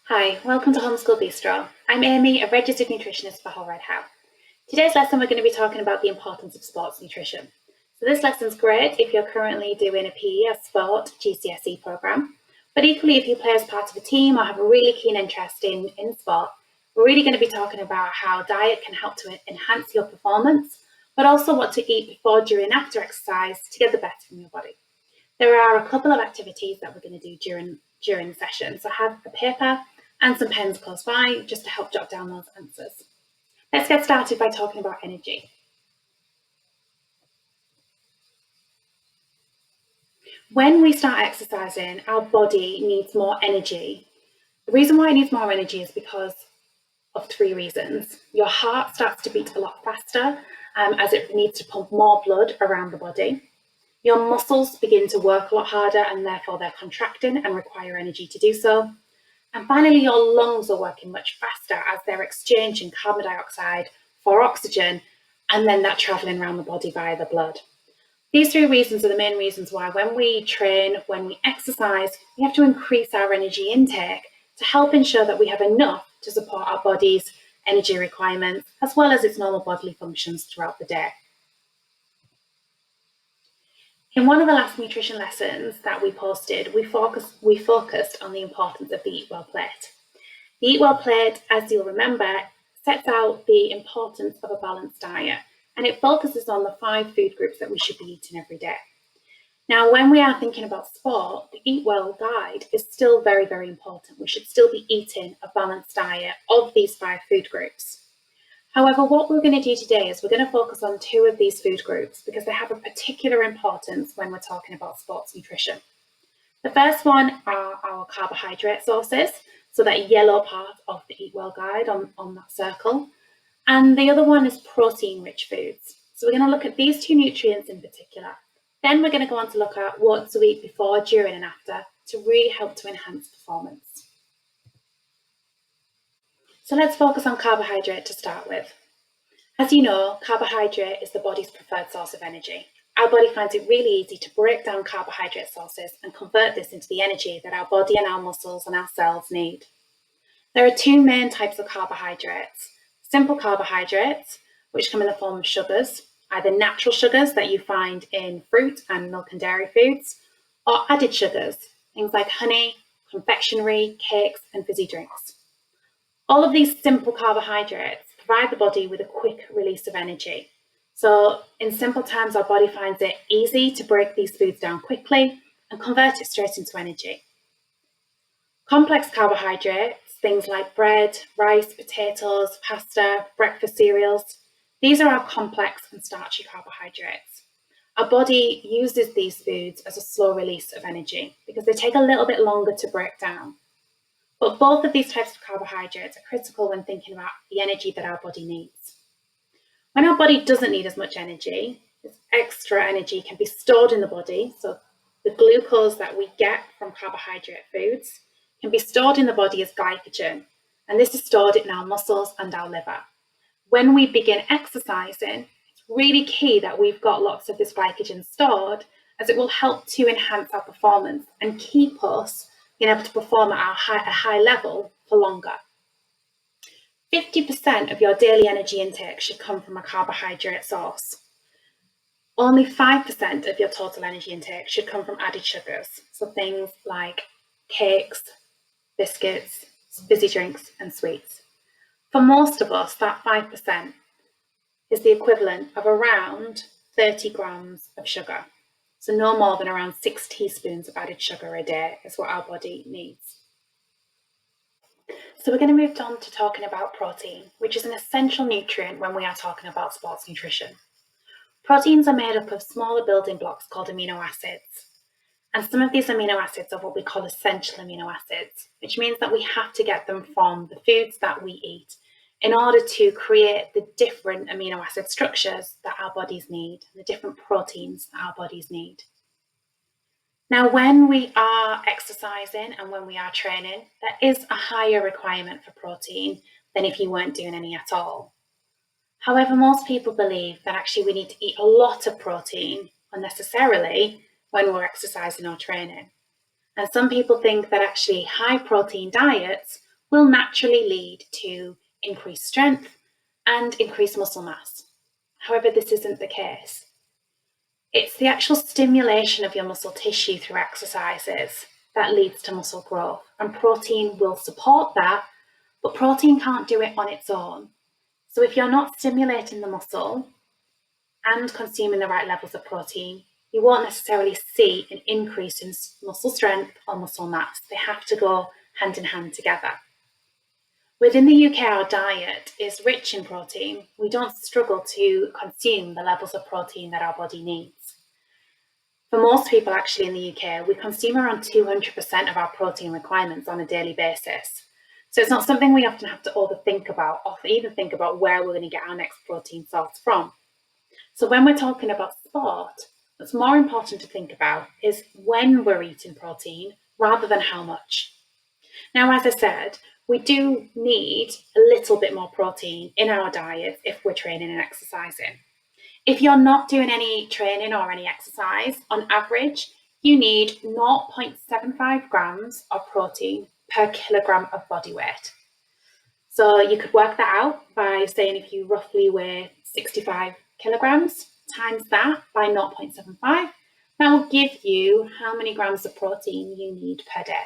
Hi, welcome to Homeschool Bistro. I'm Amy, a registered nutritionist for Whole Red How. Today's lesson we're going to be talking about the importance of sports nutrition. So this lesson's great if you're currently doing a PE or sport GCSE programme, but equally if you play as part of a team or have a really keen interest in sport, we're really going to be talking about how diet can help to enhance your performance, but also what to eat before, during, and after exercise to get the best from your body. There are a couple of activities that we're going to do during the session, so have a paper and some pens close by just to help jot down those answers. Let's get started by talking about energy. When we start exercising, our body needs more energy. The reason why it needs more energy is because of three reasons. Your heart starts to beat a lot faster as it needs to pump more blood around the body. Your muscles begin to work a lot harder and therefore they're contracting and require energy to do so. And finally, your lungs are working much faster as they're exchanging carbon dioxide for oxygen, and then that traveling around the body via the blood. These three reasons are the main reasons why when we train, when we exercise, we have to increase our energy intake to help ensure that we have enough to support our body's energy requirements, as well as its normal bodily functions throughout the day. In one of the last nutrition lessons that we posted, we focused on the importance of the Eat Well plate. The Eat Well plate, as you'll remember, sets out the importance of a balanced diet, and it focuses on the 5 food groups that we should be eating every day. Now, when we are thinking about sport, the Eat Well guide is still very, very important. We should still be eating a balanced diet of these 5 food groups. However, what we're going to do today is we're going to focus on 2 of these food groups because they have a particular importance when we're talking about sports nutrition. The first one are our carbohydrate sources, so that yellow part of the Eat Well guide on that circle. And the other one is protein-rich foods. So we're going to look at these 2 nutrients in particular. Then we're going to go on to look at what to eat before, during, and after to really help to enhance performance. So let's focus on carbohydrate to start with. As you know, carbohydrate is the body's preferred source of energy. Our body finds it really easy to break down carbohydrate sources and convert this into the energy that our body and our muscles and our cells need. There are 2 main types of carbohydrates. Simple carbohydrates, which come in the form of sugars, either natural sugars that you find in fruit and milk and dairy foods, or added sugars, things like honey, confectionery, cakes, and fizzy drinks. All of these simple carbohydrates provide the body with a quick release of energy. So in simple terms, our body finds it easy to break these foods down quickly and convert it straight into energy. Complex carbohydrates, things like bread, rice, potatoes, pasta, breakfast cereals, these are our complex and starchy carbohydrates. Our body uses these foods as a slow release of energy because they take a little bit longer to break down. But both of these types of carbohydrates are critical when thinking about the energy that our body needs. When our body doesn't need as much energy, this extra energy can be stored in the body. So the glucose that we get from carbohydrate foods can be stored in the body as glycogen, and this is stored in our muscles and our liver. When we begin exercising, it's really key that we've got lots of this glycogen stored, as it will help to enhance our performance and keep us being able to perform at a high level for longer. 50% of your daily energy intake should come from a carbohydrate source. Only 5% of your total energy intake should come from added sugars, so things like cakes, biscuits, fizzy drinks, and sweets. For most of us, that 5% is the equivalent of around 30 grams of sugar. So no more than around 6 teaspoons of added sugar a day is what our body needs. So we're going to move on to talking about protein, which is an essential nutrient when we are talking about sports nutrition. Proteins are made up of smaller building blocks called amino acids. And some of these amino acids are what we call essential amino acids, which means that we have to get them from the foods that we eat in order to create the different amino acid structures that our bodies need, the different proteins that our bodies need. Now, when we are exercising and when we are training, there is a higher requirement for protein than if you weren't doing any at all. However, most people believe that actually we need to eat a lot of protein unnecessarily when we're exercising or training. And some people think that actually high protein diets will naturally lead to increased strength and increased muscle mass. However, this isn't the case. It's the actual stimulation of your muscle tissue through exercises that leads to muscle growth, and protein will support that, but protein can't do it on its own. So if you're not stimulating the muscle and consuming the right levels of protein, you won't necessarily see an increase in muscle strength or muscle mass. They have to go hand in hand together. Within the UK, our diet is rich in protein. We don't struggle to consume the levels of protein that our body needs. For most people actually in the UK, we consume around 200% of our protein requirements on a daily basis. So it's not something we often have to overthink about or even think about where we're going to get our next protein source from. So when we're talking about sport, what's more important to think about is when we're eating protein rather than how much. Now, as I said, we do need a little bit more protein in our diet if we're training and exercising. If you're not doing any training or any exercise, on average, you need 0.75 grams of protein per kilogram of body weight. So you could work that out by saying if you roughly weigh 65 kilograms, times that by 0.75, that will give you how many grams of protein you need per day.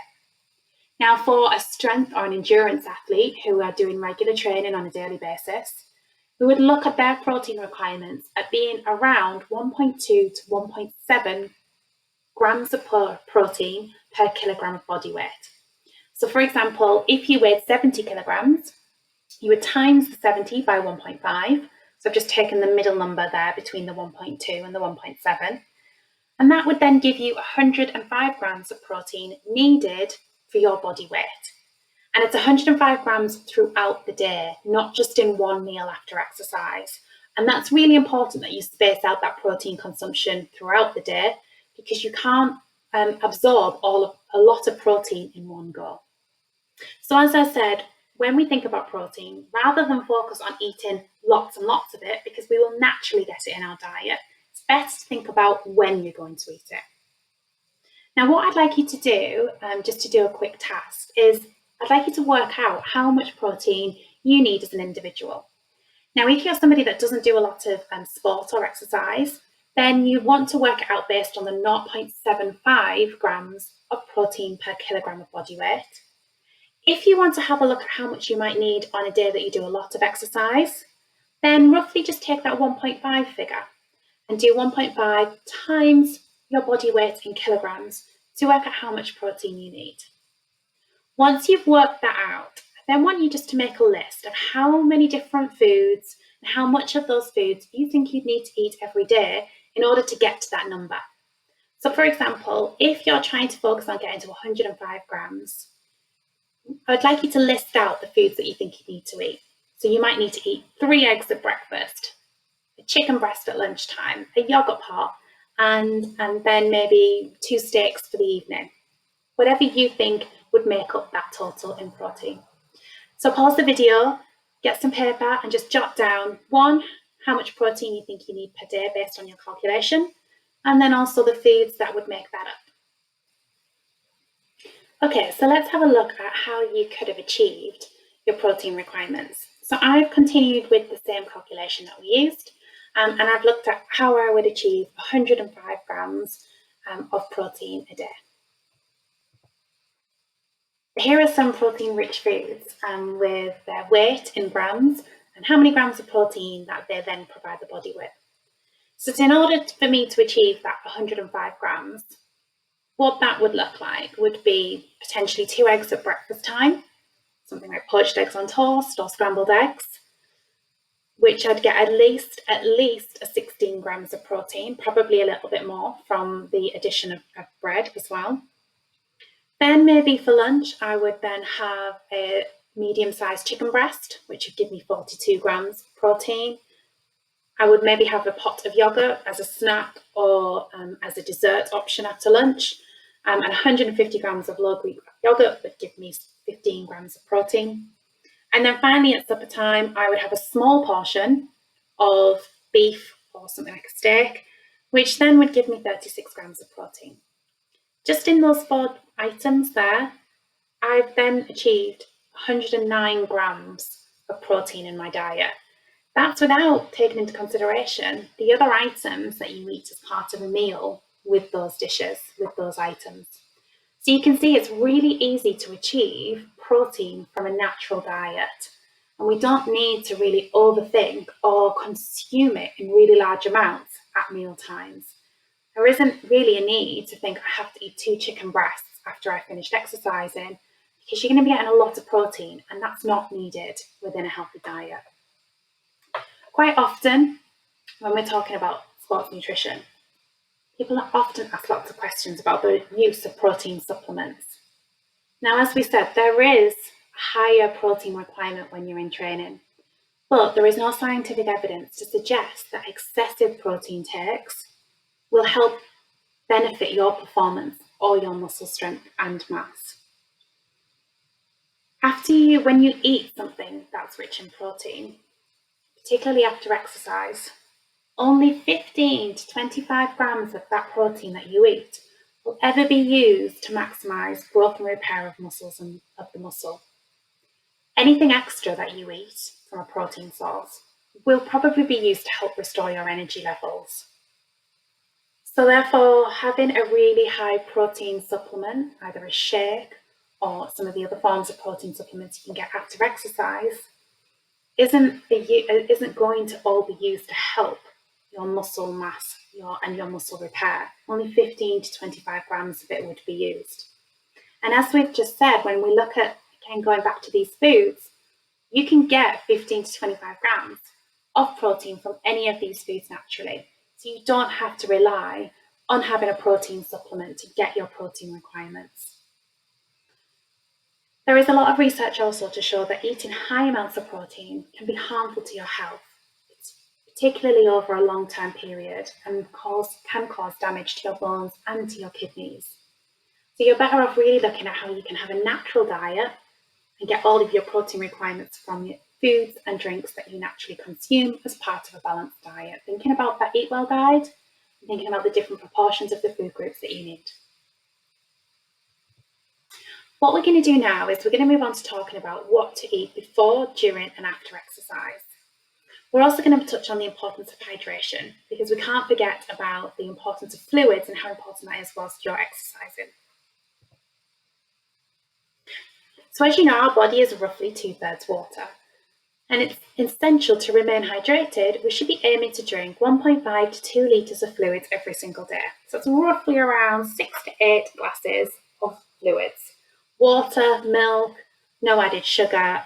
Now, for a strength or an endurance athlete who are doing regular training on a daily basis, we would look at their protein requirements at being around 1.2 to 1.7 grams of protein per kilogram of body weight. So for example, if you weighed 70 kilograms, you would times the 70 by 1.5. So I've just taken the middle number there between the 1.2 and the 1.7. And that would then give you 105 grams of protein needed for your body weight. And it's 105 grams throughout the day, not just in one meal after exercise. And that's really important that you space out that protein consumption throughout the day, because you can't absorb a lot of protein in one go. So as I said, when we think about protein, rather than focus on eating lots and lots of it, because we will naturally get it in our diet, it's best to think about when you're going to eat it. Now, what I'd like you to do, just to do a quick task, is I'd like you to work out how much protein you need as an individual. Now, if you're somebody that doesn't do a lot of sport or exercise, then you want to work it out based on the 0.75 grams of protein per kilogram of body weight. If you want to have a look at how much you might need on a day that you do a lot of exercise, then roughly just take that 1.5 figure and do 1.5 times your body weight in kilograms to work out how much protein you need. Once you've worked that out, I then want you just to make a list of how many different foods and how much of those foods you think you'd need to eat every day in order to get to that number. So for example, if you're trying to focus on getting to 105 grams, I'd like you to list out the foods that you think you need to eat. So you might need to eat 3 eggs at breakfast, a chicken breast at lunchtime, a yogurt pot, and then maybe 2 steaks for the evening. Whatever you think would make up that total in protein. So pause the video, get some paper and just jot down 1, how much protein you think you need per day based on your calculation, and then also the foods that would make that up. Okay, so let's have a look at how you could have achieved your protein requirements. So I've continued with the same calculation that we used, and I've looked at how I would achieve 105 grams of protein a day. Here are some protein-rich foods with their weight in grams and how many grams of protein that they then provide the body with. So in order for me to achieve that 105 grams, what that would look like would be potentially 2 eggs at breakfast time, something like poached eggs on toast or scrambled eggs, which I'd get at least 16 grams of protein, probably a little bit more from the addition of bread as well. Then maybe for lunch, I would then have a medium-sized chicken breast, which would give me 42 grams of protein. I would maybe have a pot of yogurt as a snack or as a dessert option after lunch. And 150 grams of low-greek yogurt would give me 15 grams of protein. And then finally at supper time, I would have a small portion of beef or something like a steak, which then would give me 36 grams of protein. Just in those 4 items there, I've then achieved 109 grams of protein in my diet. That's without taking into consideration the other items that you eat as part of a meal with those dishes, with those items. So you can see it's really easy to achieve protein from a natural diet. And we don't need to really overthink or consume it in really large amounts at meal times. There isn't really a need to think I have to eat 2 chicken breasts after I finished exercising, because you're going to be getting a lot of protein, and that's not needed within a healthy diet. Quite often, when we're talking about sports nutrition, people often ask lots of questions about the use of protein supplements. Now, as we said, there is a higher protein requirement when you're in training, but there is no scientific evidence to suggest that excessive protein takes will help benefit your performance or your muscle strength and mass. When you eat something that's rich in protein, particularly after exercise, only 15 to 25 grams of that protein that you eat will ever be used to maximize growth and repair of muscles and of the muscle. Anything extra that you eat from a protein source will probably be used to help restore your energy levels. So therefore, having a really high protein supplement, either a shake or some of the other forms of protein supplements you can get after exercise, isn't going to all be used to help your muscle mass and your muscle repair. Only 15 to 25 grams of it would be used. And as we've just said, when we look at, again, going back to these foods, you can get 15 to 25 grams of protein from any of these foods naturally. So you don't have to rely on having a protein supplement to get your protein requirements. There is a lot of research also to show that eating high amounts of protein can be harmful to your health, particularly over a long-term period, and can cause damage to your bones and to your kidneys. So you're better off really looking at how you can have a natural diet and get all of your protein requirements from your foods and drinks that you naturally consume as part of a balanced diet. Thinking about that Eat Well guide, and thinking about the different proportions of the food groups that you need. What we're going to do now is we're going to move on to talking about what to eat before, during and after exercise. We're also going to touch on the importance of hydration, because we can't forget about the importance of fluids and how important that is whilst you're exercising. So as you know, our body is roughly 2/3 water, and it's essential to remain hydrated. We should be aiming to drink 1.5 to 2 litres of fluids every single day. So it's roughly around 6 to 8 glasses of fluids. Water, milk, no added sugar,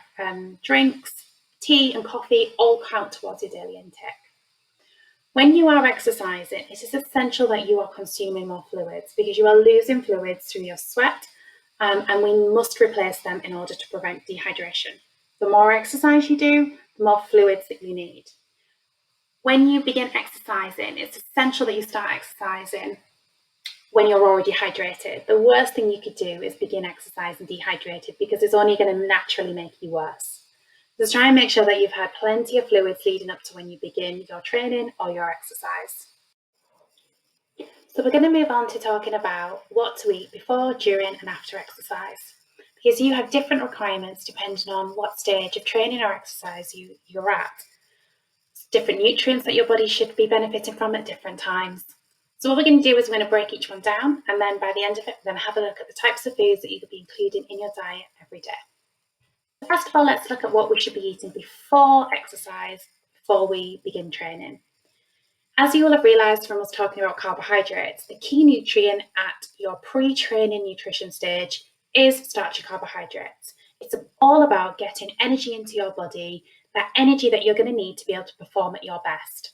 drinks, tea and coffee all count towards your daily intake. When you are exercising, it is essential that you are consuming more fluids, because you are losing fluids through your sweat, and we must replace them in order to prevent dehydration. The more exercise you do, the more fluids that you need. When you begin exercising, it's essential that you start exercising when you're already hydrated. The worst thing you could do is begin exercising dehydrated, because it's only going to naturally make you worse. Just try and make sure that you've had plenty of fluids leading up to when you begin your training or your exercise. So we're going to move on to talking about what to eat before, during and after exercise, because you have different requirements depending on what stage of training or exercise you're at. It's different nutrients that your body should be benefiting from at different times. So what we're going to do is we're going to break each one down, and then by the end of it, we're going to have a look at the types of foods that you could be including in your diet every day. First of all, let's look at what we should be eating before exercise, before we begin training. As you will have realised from us talking about carbohydrates, the key nutrient at your pre-training nutrition stage is starchy carbohydrates. It's all about getting energy into your body, that energy that you're going to need to be able to perform at your best.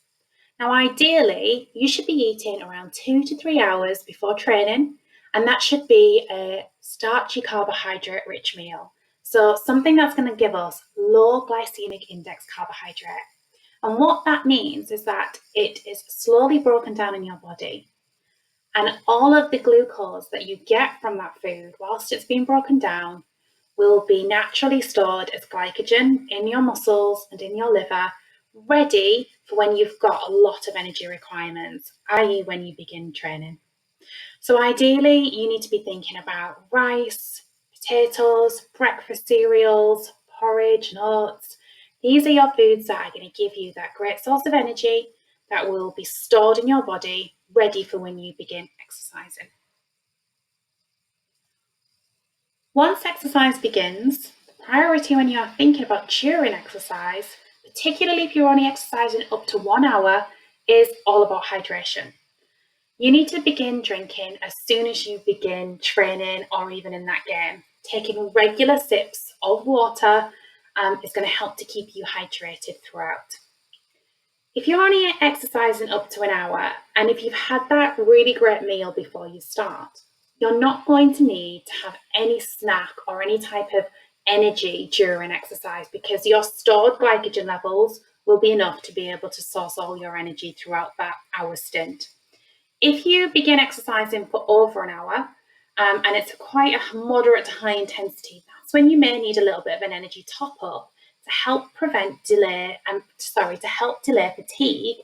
Now, ideally, you should be eating around 2 to 3 hours before training, and that should be a starchy carbohydrate-rich meal. So something that's going to give us low glycemic index carbohydrate. And what that means is that it is slowly broken down in your body, and all of the glucose that you get from that food whilst it's being broken down will be naturally stored as glycogen in your muscles and in your liver, ready for when you've got a lot of energy requirements, i.e. when you begin training. So ideally, you need to be thinking about rice, potatoes, breakfast cereals, porridge and oats. These are your foods that are going to give you that great source of energy that will be stored in your body, ready for when you begin exercising. Once exercise begins, the priority when you are thinking about during exercise, particularly if you're only exercising up to 1 hour, is all about hydration. You need to begin drinking as soon as you begin training or even in that game. Taking regular sips of water is going to help to keep you hydrated throughout. If you're only exercising up to 1 hour, and if you've had that really great meal before you start, you're not going to need to have any snack or any type of energy during exercise because your stored glycogen levels will be enough to be able to source all your energy throughout that hour stint. If you begin exercising for over an hour and it's quite a moderate to high intensity, that's when you may need a little bit of an energy top up to help delay fatigue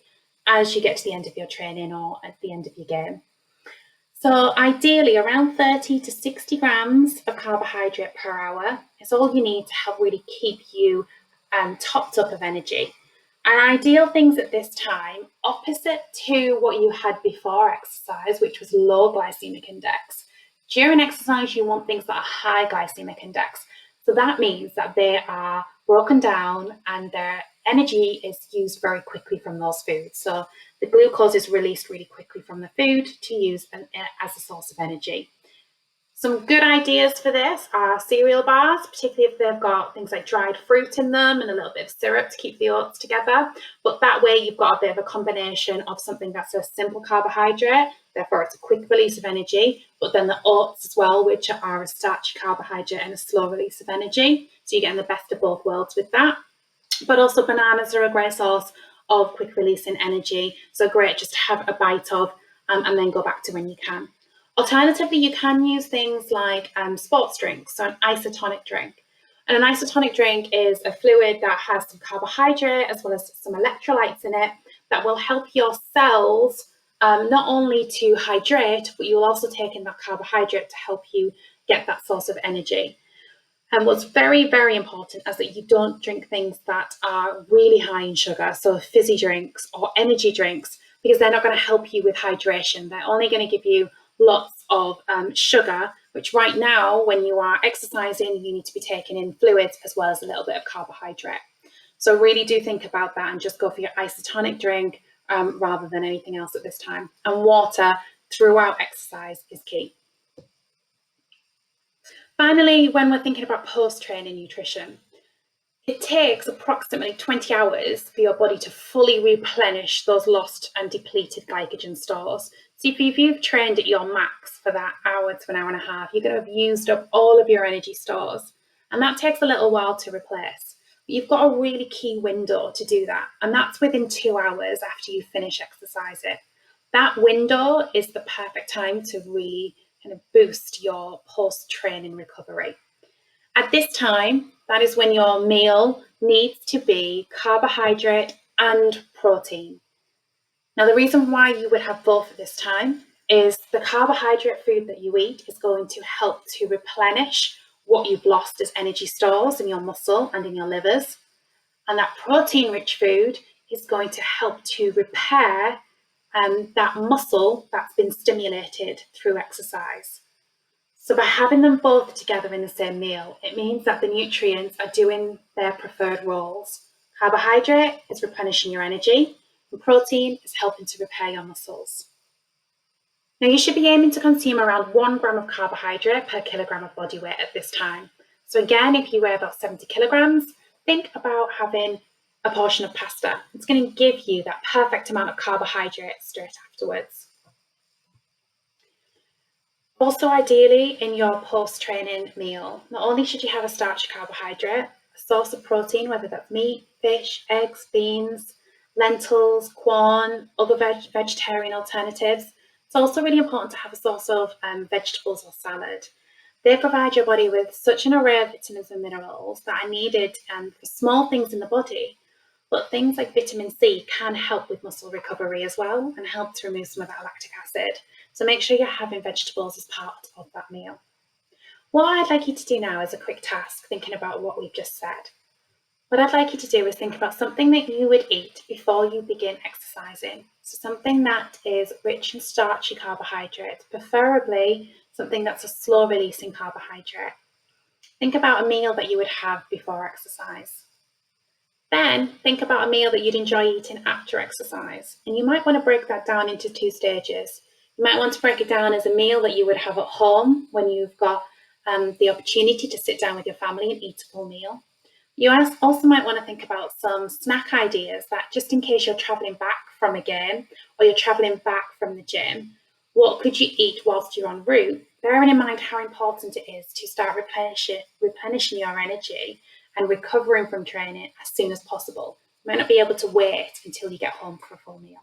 as you get to the end of your training or at the end of your game. So ideally around 30 to 60 grams of carbohydrate per hour is all you need to help really keep you topped up of energy. And ideal things at this time, opposite to what you had before exercise, which was low glycemic index. During exercise, you want things that are high glycemic index. So that means that they are broken down and their energy is used very quickly from those foods. So the glucose is released really quickly from the food to use as a source of energy. Some good ideas for this are cereal bars, particularly if they've got things like dried fruit in them and a little bit of syrup to keep the oats together. But that way you've got a bit of a combination of something that's a simple carbohydrate, therefore it's a quick release of energy, but then the oats as well, which are a starchy carbohydrate and a slow release of energy. So you're getting the best of both worlds with that. But also bananas are a great source of quick releasing energy. So great just to have a bite of and then go back to when you can. Alternatively, you can use things like sports drinks, so an isotonic drink. And an isotonic drink is a fluid that has some carbohydrate as well as some electrolytes in it that will help your cells not only to hydrate, but you'll also take in that carbohydrate to help you get that source of energy. And what's very, very important is that you don't drink things that are really high in sugar, so fizzy drinks or energy drinks, because they're not going to help you with hydration. They're only going to give you lots of sugar, which right now, when you are exercising, you need to be taking in fluids as well as a little bit of carbohydrate. So really do think about that and just go for your isotonic drink rather than anything else at this time. And water throughout exercise is key. Finally, when we're thinking about post-training nutrition, it takes approximately 20 hours for your body to fully replenish those lost and depleted glycogen stores. So if you've trained at your max for that hour to an hour and a half, you're going to have used up all of your energy stores. And that takes a little while to replace. But you've got a really key window to do that. And that's within 2 hours after you finish exercising. That window is the perfect time to really kind of boost your post-training recovery. At this time, that is when your meal needs to be carbohydrate and protein. Now, the reason why you would have both at this time is the carbohydrate food that you eat is going to help to replenish what you've lost as energy stores in your muscle and in your livers. And that protein-rich food is going to help to repair that muscle that's been stimulated through exercise. So by having them both together in the same meal, it means that the nutrients are doing their preferred roles. Carbohydrate is replenishing your energy, and protein is helping to repair your muscles. Now you should be aiming to consume around 1 gram of carbohydrate per kilogram of body weight at this time. So again, if you weigh about 70 kilograms, think about having a portion of pasta. It's going to give you that perfect amount of carbohydrate straight afterwards. Also, ideally, in your post-training meal, not only should you have a starchy carbohydrate, a source of protein, whether that's meat, fish, eggs, beans, lentils, corn, other vegetarian alternatives. It's also really important to have a source of vegetables or salad. They provide your body with such an array of vitamins and minerals that are needed for small things in the body, but things like vitamin C can help with muscle recovery as well and help to remove some of that lactic acid. So make sure you're having vegetables as part of that meal. What I'd like you to do now is a quick task, thinking about what we've just said. What I'd like you to do is think about something that you would eat before you begin exercising. So something that is rich in starchy carbohydrates, preferably something that's a slow releasing carbohydrate. Think about a meal that you would have before exercise. Then think about a meal that you'd enjoy eating after exercise. And you might want to break that down into 2 stages. You might want to break it down as a meal that you would have at home when you've got the opportunity to sit down with your family and eat a full meal. You also might want to think about some snack ideas that, just in case you're traveling back from a game or you're traveling back from the gym, what could you eat whilst you're en route? Bearing in mind how important it is to start replenishing your energy and recovering from training as soon as possible. You might not be able to wait until you get home for a full meal.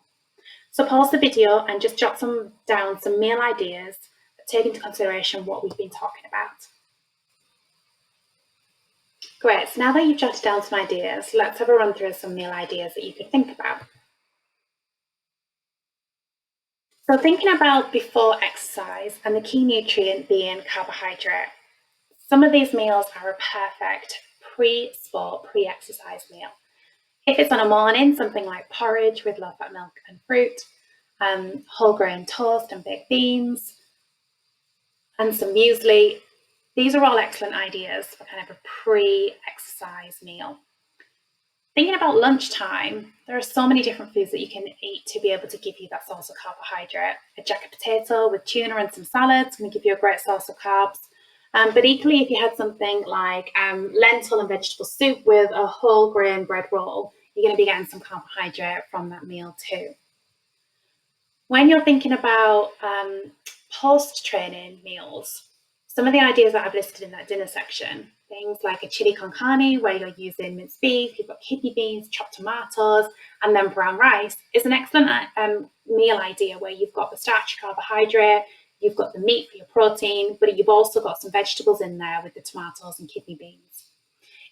So pause the video and just jot down some meal ideas that take into consideration what we've been talking about. Great, so now that you've jotted down some ideas, let's have a run through some meal ideas that you could think about. So thinking about before exercise and the key nutrient being carbohydrate. Some of these meals are a perfect pre-sport, pre-exercise meal. If it's on a morning, something like porridge with low-fat milk and fruit, whole grain toast and baked beans, and some muesli. These are all excellent ideas for kind of a pre-exercise meal. Thinking about lunchtime, there are so many different foods that you can eat to be able to give you that source of carbohydrate. A jacket potato with tuna and some salads can give you a great source of carbs. But equally, if you had something like lentil and vegetable soup with a whole grain bread roll, you're going to be getting some carbohydrate from that meal too. When you're thinking about post-training meals, some of the ideas that I've listed in that dinner section, things like a chili con carne where you're using minced beef, you've got kidney beans, chopped tomatoes, and then brown rice, is an excellent meal idea where you've got the starchy carbohydrate, you've got the meat for your protein, but you've also got some vegetables in there with the tomatoes and kidney beans.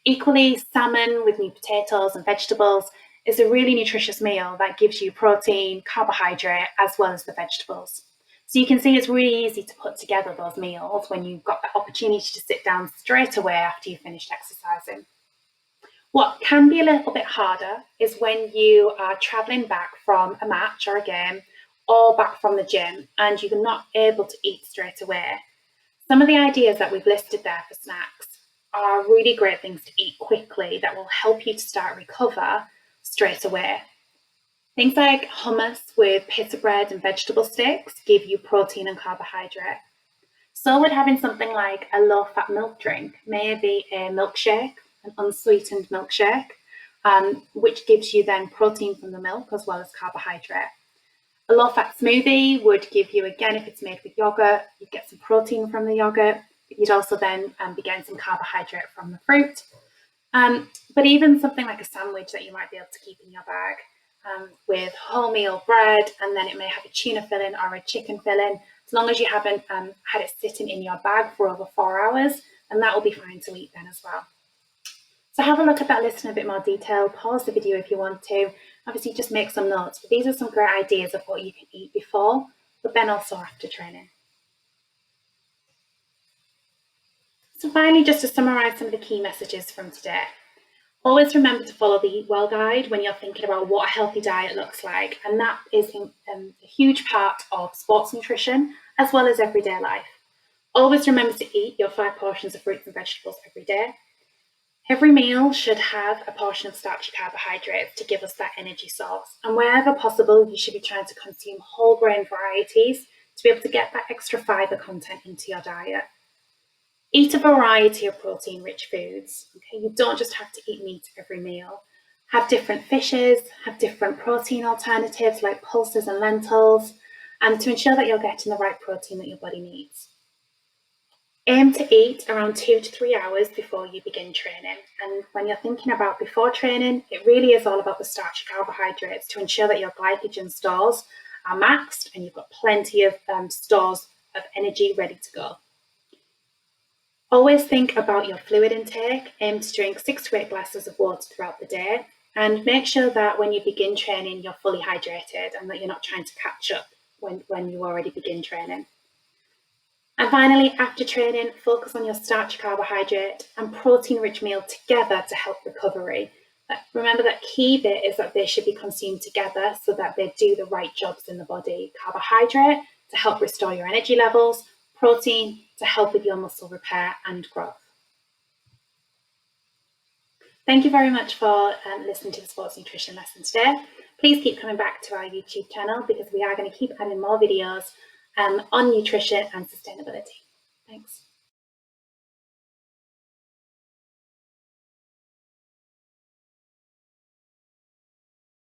Equally, salmon with new potatoes and vegetables is a really nutritious meal that gives you protein, carbohydrate, as well as the vegetables. So you can see it's really easy to put together those meals when you've got the opportunity to sit down straight away after you've finished exercising. What can be a little bit harder is when you are traveling back from a match or a game or back from the gym and you're not able to eat straight away. Some of the ideas that we've listed there for snacks are really great things to eat quickly that will help you to start recover straight away. Things like hummus with pita bread and vegetable sticks give you protein and carbohydrate. So would having something like a low-fat milk drink, maybe a milkshake, an unsweetened milkshake, which gives you then protein from the milk as well as carbohydrate. A low-fat smoothie would give you, again, if it's made with yogurt, you'd get some protein from the yogurt, but you'd also then be getting some carbohydrate from the fruit. But even something like a sandwich that you might be able to keep in your bag with wholemeal bread, and then it may have a tuna filling or a chicken filling, as long as you haven't had it sitting in your bag for over 4 hours, and that will be fine to eat then as well. So have a look at that list in a bit more detail, pause the video if you want to, obviously just make some notes, but these are some great ideas of what you can eat before, but then also after training. So finally, just to summarise some of the key messages from today. Always remember to follow the Eat Well guide when you're thinking about what a healthy diet looks like, and that is a huge part of sports nutrition as well as everyday life. Always remember to eat your 5 portions of fruits and vegetables every day. Every meal should have a portion of starchy carbohydrates to give us that energy source, and wherever possible, you should be trying to consume whole grain varieties to be able to get that extra fibre content into your diet. Eat a variety of protein-rich foods. Okay, you don't just have to eat meat every meal. Have different fishes, have different protein alternatives like pulses and lentils, and to ensure that you're getting the right protein that your body needs. Aim to eat around 2 to 3 hours before you begin training. And when you're thinking about before training, it really is all about the starchy carbohydrates to ensure that your glycogen stores are maxed and you've got plenty of stores of energy ready to go. Always think about your fluid intake. Aim to drink 6 to 8 glasses of water throughout the day, and make sure that when you begin training, you're fully hydrated and that you're not trying to catch up when you already begin training. And finally, after training, focus on your starchy, carbohydrate and protein-rich meal together to help recovery. Remember that key bit is that they should be consumed together so that they do the right jobs in the body. Carbohydrate to help restore your energy levels, protein to help with your muscle repair and growth. Thank you very much for listening to the sports nutrition lesson today. Please keep coming back to our YouTube channel because we are going to keep adding more videos on nutrition and sustainability. Thanks.